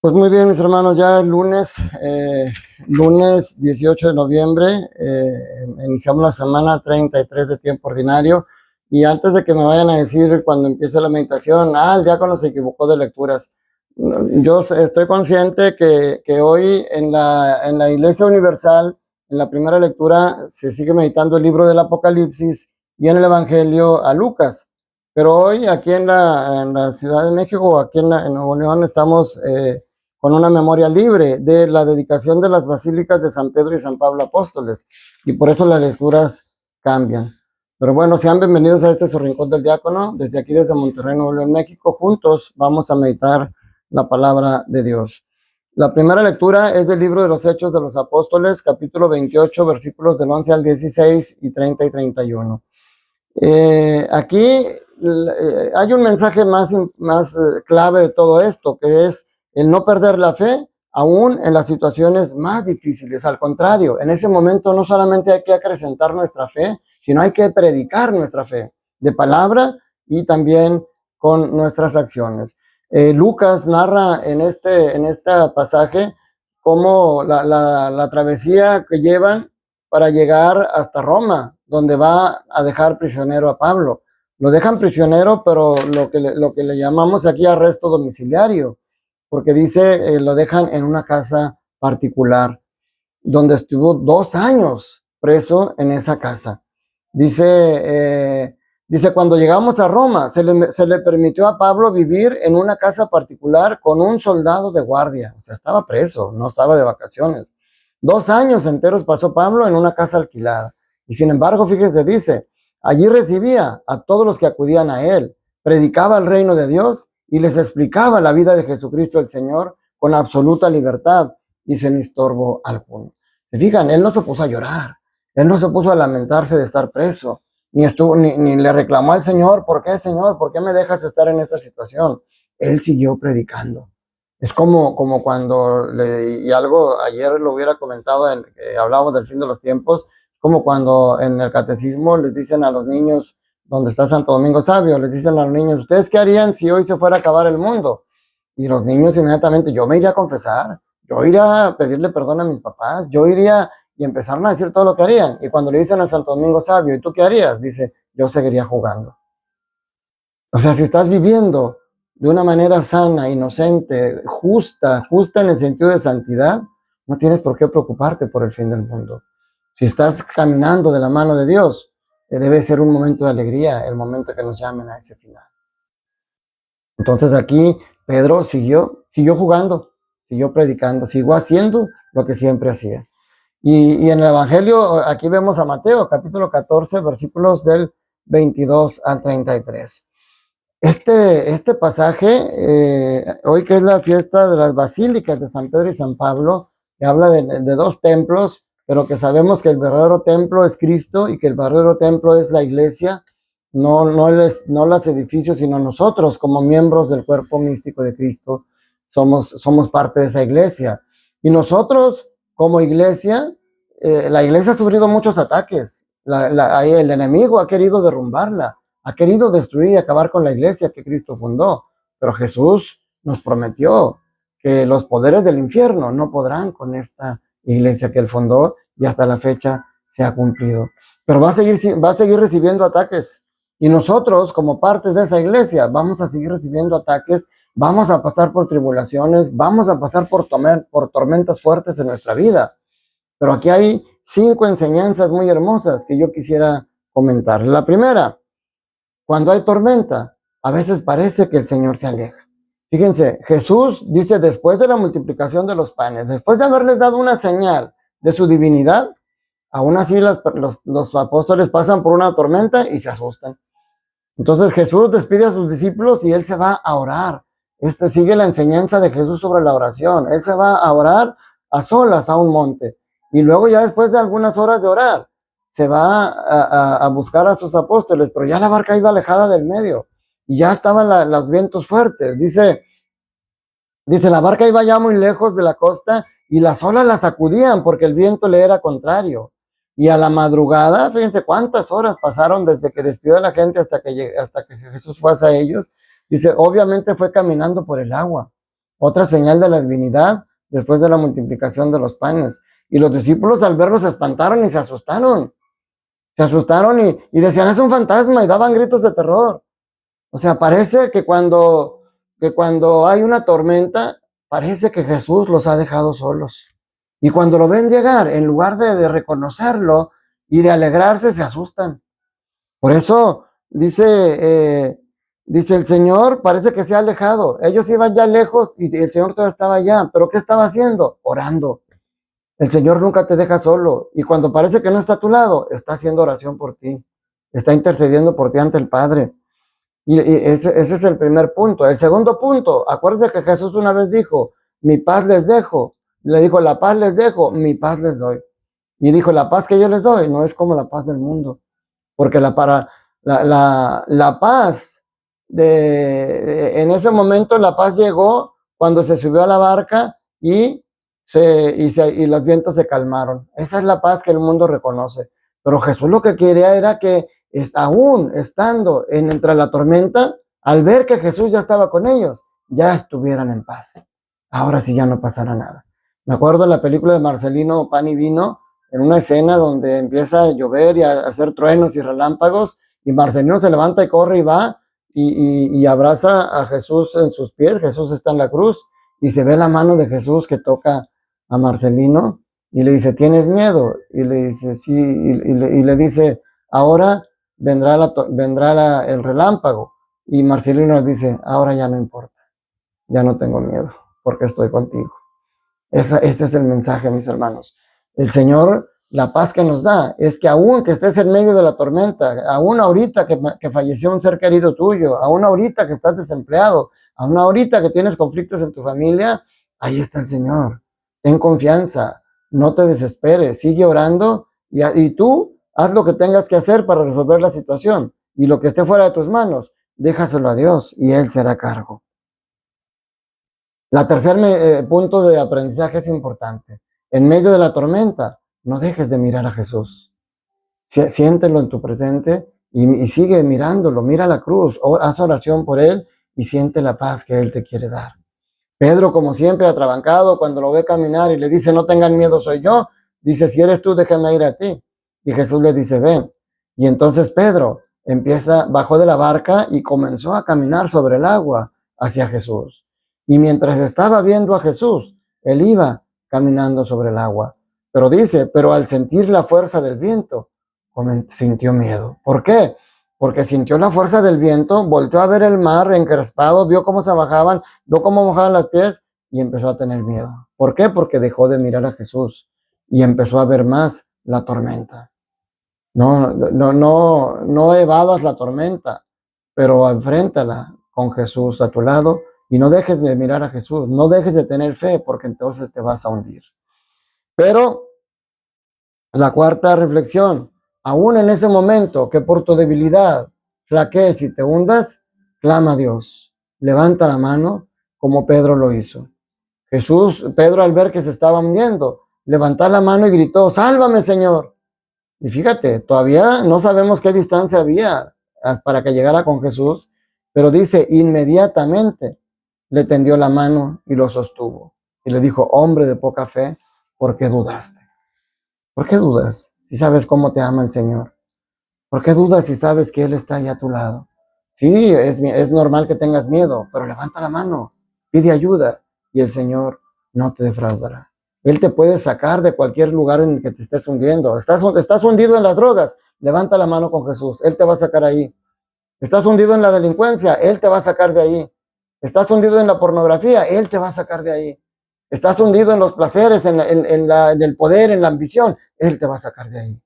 Pues muy bien, mis hermanos, ya el lunes 18 de noviembre, iniciamos la semana 33 de tiempo ordinario. Y antes de que me vayan a decir cuando empiece la meditación, el diácono se equivocó de lecturas. Yo estoy consciente que hoy en la Iglesia Universal, en la primera lectura, se sigue meditando el libro del Apocalipsis y en el Evangelio a Lucas. Pero hoy aquí en la Ciudad de México, aquí en Nuevo León, estamos con una memoria libre de la dedicación de las basílicas de San Pedro y San Pablo Apóstoles, y por eso las lecturas cambian. Pero bueno, sean bienvenidos a este su rincón del diácono, desde aquí, desde Monterrey, Nuevo León, México. Juntos vamos a meditar la palabra de Dios. La primera lectura es del libro de los Hechos de los Apóstoles, capítulo 28, versículos del 11 al 16 y 30 y 31. Aquí hay un mensaje más clave de todo esto, que es el no perder la fe, aún en las situaciones más difíciles. Al contrario, en ese momento no solamente hay que acrecentar nuestra fe, sino hay que predicar nuestra fe, de palabra y también con nuestras acciones. Lucas narra en este pasaje cómo la travesía que llevan para llegar hasta Roma, donde va a dejar prisionero a Pablo. Lo dejan prisionero, pero lo que le llamamos aquí arresto domiciliario, porque dice, lo dejan en una casa particular, donde estuvo 2 años preso en esa casa. Dice, cuando llegamos a Roma, se le permitió a Pablo vivir en una casa particular con un soldado de guardia. O sea, estaba preso, no estaba de vacaciones. 2 años enteros pasó Pablo en una casa alquilada. Y sin embargo, fíjese, dice, allí recibía a todos los que acudían a él, predicaba el reino de Dios y les explicaba la vida de Jesucristo el Señor con absoluta libertad y sin estorbo alguno. Se fijan, él no se puso a llorar, él no se puso a lamentarse de estar preso, ni le reclamó al Señor, ¿por qué, Señor? ¿Por qué me dejas estar en esta situación? Él siguió predicando. Es como cuando, y algo ayer lo hubiera comentado, hablábamos del fin de los tiempos, es como cuando en el catecismo les dicen a los niños, donde está Santo Domingo Sabio, les dicen a los niños, ¿ustedes qué harían si hoy se fuera a acabar el mundo? Y los niños inmediatamente, yo me iría a confesar, yo iría a pedirle perdón a mis papás, yo iría, y empezaron a decir todo lo que harían. Y cuando le dicen a Santo Domingo Sabio, ¿y tú qué harías? Dice, yo seguiría jugando. O sea, si estás viviendo de una manera sana, inocente, justa en el sentido de santidad, no tienes por qué preocuparte por el fin del mundo. Si estás caminando de la mano de Dios, debe ser un momento de alegría, el momento que nos llamen a ese final. Entonces aquí Pedro siguió jugando, siguió predicando, siguió haciendo lo que siempre hacía. Y en el Evangelio, aquí vemos a Mateo, capítulo 14, versículos del 22 al 33. Este pasaje, hoy que es la fiesta de las basílicas de San Pedro y San Pablo, que habla de 2 templos, pero que sabemos que el verdadero templo es Cristo y que el verdadero templo es la iglesia, no los edificios, sino nosotros como miembros del cuerpo místico de Cristo, somos parte de esa iglesia. Y nosotros, como iglesia, la iglesia ha sufrido muchos ataques. El enemigo ha querido derrumbarla, ha querido destruir y acabar con la iglesia que Cristo fundó. Pero Jesús nos prometió que los poderes del infierno no podrán con esta iglesia que él fundó, y hasta la fecha se ha cumplido. Pero va a seguir recibiendo ataques. Y nosotros, como partes de esa iglesia, vamos a seguir recibiendo ataques, vamos a pasar por tribulaciones, vamos a pasar por tormentas fuertes en nuestra vida. Pero aquí hay 5 enseñanzas muy hermosas que yo quisiera comentar. La primera, cuando hay tormenta, a veces parece que el Señor se aleja. Fíjense, Jesús dice, después de la multiplicación de los panes, después de haberles dado una señal de su divinidad, aún así los apóstoles pasan por una tormenta y se asustan. Entonces Jesús despide a sus discípulos y él se va a orar. Sigue la enseñanza de Jesús sobre la oración. Él se va a orar a solas a un monte. Y luego ya después de algunas horas de orar, se va a buscar a sus apóstoles, pero ya la barca iba alejada del medio. Y ya estaban los vientos fuertes. Dice, la barca iba ya muy lejos de la costa y las olas la sacudían porque el viento le era contrario. Y a la madrugada, fíjense cuántas horas pasaron desde que despidió a la gente hasta que Jesús fue hacia ellos. Dice, obviamente fue caminando por el agua. otra señal de la divinidad después de la multiplicación de los panes. Y los discípulos al verlo se espantaron y se asustaron. Se asustaron y decían, es un fantasma, y daban gritos de terror. O sea, parece que cuando hay una tormenta, parece que Jesús los ha dejado solos. Y cuando lo ven llegar, en lugar de reconocerlo y de alegrarse, se asustan. Por eso dice el Señor, parece que se ha alejado. Ellos iban ya lejos y el Señor todavía estaba allá. ¿Pero qué estaba haciendo? Orando. El Señor nunca te deja solo. Y cuando parece que no está a tu lado, está haciendo oración por ti. Está intercediendo por ti ante el Padre. Y ese es el primer punto. El segundo punto, acuérdate que Jesús una vez dijo, mi paz les dejo. Le dijo, la paz les dejo, mi paz les doy. Y dijo, la paz que yo les doy no es como la paz del mundo. Porque la paz, en ese momento la paz llegó cuando se subió a la barca y los vientos se calmaron. Esa es la paz que el mundo reconoce. Pero Jesús lo que quería era que aún estando entre la tormenta, al ver que Jesús ya estaba con ellos, ya estuvieran en paz. Ahora sí ya no pasará nada. Me acuerdo de la película de Marcelino Pan y Vino, en una escena donde empieza a llover y a hacer truenos y relámpagos, y Marcelino se levanta y corre y va y abraza a Jesús en sus pies. Jesús está en la cruz y se ve la mano de Jesús que toca a Marcelino y le dice, ¿tienes miedo? Y le dice, sí, y le dice, ahora vendrá el relámpago. Y Marcelino dice, ahora ya no importa, ya no tengo miedo, porque estoy contigo. Ese es el mensaje, mis hermanos. El Señor, la paz que nos da, es que aún que estés en medio de la tormenta, aún ahorita que falleció un ser querido tuyo, aún ahorita que estás desempleado, aún ahorita que tienes conflictos en tu familia, ahí está el Señor. Ten confianza, no te desesperes, sigue orando y tú haz lo que tengas que hacer para resolver la situación. Y lo que esté fuera de tus manos, déjaselo a Dios y Él será cargo. La tercer punto de aprendizaje es importante. En medio de la tormenta, no dejes de mirar a Jesús. Siéntelo en tu presente y sigue mirándolo. Mira la cruz, haz oración por Él y siente la paz que Él te quiere dar. Pedro, como siempre, atrabancado, cuando lo ve caminar y le dice, no tengan miedo, soy yo. Dice, si eres tú, déjame ir a ti. Y Jesús le dice, ven. Y entonces Pedro bajó de la barca y comenzó a caminar sobre el agua hacia Jesús. Y mientras estaba viendo a Jesús, él iba caminando sobre el agua. Pero dice, pero al sentir la fuerza del viento, sintió miedo. ¿Por qué? Porque sintió la fuerza del viento, volteó a ver el mar encrespado, vio cómo se bajaban, vio cómo mojaban los pies y empezó a tener miedo. ¿Por qué? Porque dejó de mirar a Jesús y empezó a ver más la tormenta. No evadas la tormenta, pero enfréntala con Jesús a tu lado y no dejes de mirar a Jesús, no dejes de tener fe porque entonces te vas a hundir. Pero la cuarta reflexión, aún en ese momento que por tu debilidad flaquees y te hundas, clama a Dios, levanta la mano como Pedro lo hizo. Pedro al ver que se estaba hundiendo, levantó la mano y gritó, sálvame Señor. Y fíjate, todavía no sabemos qué distancia había para que llegara con Jesús, pero dice, inmediatamente le tendió la mano y lo sostuvo. Y le dijo, hombre de poca fe, ¿por qué dudaste? ¿Por qué dudas si sabes cómo te ama el Señor? ¿Por qué dudas si sabes que Él está ahí a tu lado? Sí, es normal que tengas miedo, pero levanta la mano, pide ayuda y el Señor no te defraudará. Él te puede sacar de cualquier lugar en el que te estés hundiendo. Estás hundido en las drogas, levanta la mano con Jesús, Él te va a sacar ahí. Estás hundido en la delincuencia, Él te va a sacar de ahí. Estás hundido en la pornografía, Él te va a sacar de ahí. Estás hundido en los placeres, en el poder, en la ambición, Él te va a sacar de ahí.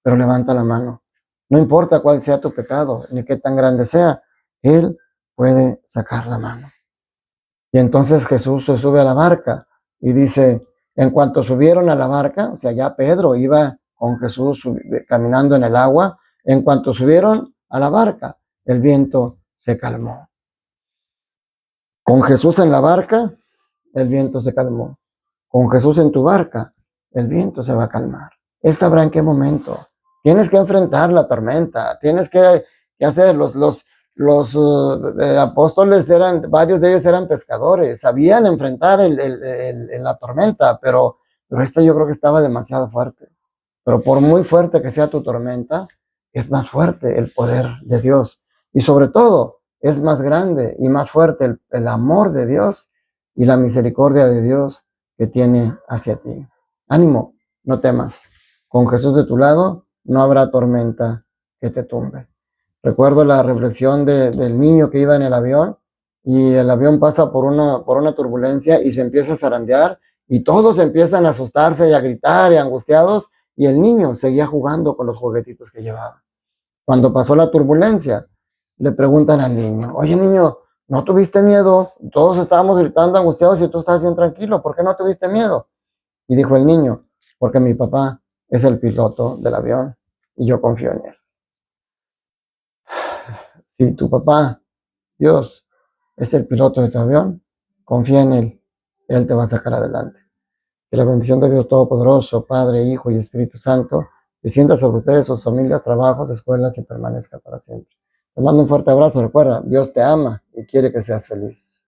Pero levanta la mano. No importa cuál sea tu pecado, ni qué tan grande sea, Él puede sacar la mano. Y entonces Jesús se sube a la barca y dice, en cuanto subieron a la barca, o sea, ya Pedro iba con Jesús caminando en el agua, en cuanto subieron a la barca, el viento se calmó. Con Jesús en la barca, el viento se calmó. Con Jesús en tu barca, el viento se va a calmar. Él sabrá en qué momento. Tienes que enfrentar la tormenta, tienes que hacer los apóstoles varios de ellos eran pescadores, sabían enfrentar la tormenta, pero esta yo creo que estaba demasiado fuerte. Pero por muy fuerte que sea tu tormenta, es más fuerte el poder de Dios. Y sobre todo, es más grande y más fuerte el amor de Dios y la misericordia de Dios que tiene hacia ti. Ánimo, no temas. Con Jesús de tu lado, no habrá tormenta que te tumbe. Recuerdo la reflexión del niño que iba en el avión y el avión pasa por una turbulencia y se empieza a zarandear y todos empiezan a asustarse y a gritar y angustiados y el niño seguía jugando con los juguetitos que llevaba. Cuando pasó la turbulencia, le preguntan al niño, oye niño, ¿no tuviste miedo? Todos estábamos gritando angustiados y tú estás bien tranquilo, ¿por qué no tuviste miedo? Y dijo el niño, porque mi papá es el piloto del avión y yo confío en él. Si tu papá, Dios, es el piloto de tu avión, confía en él te va a sacar adelante. Que la bendición de Dios Todopoderoso, Padre, Hijo y Espíritu Santo, descienda sobre ustedes, sus familias, trabajos, escuelas y permanezca para siempre. Te mando un fuerte abrazo. Recuerda, Dios te ama y quiere que seas feliz.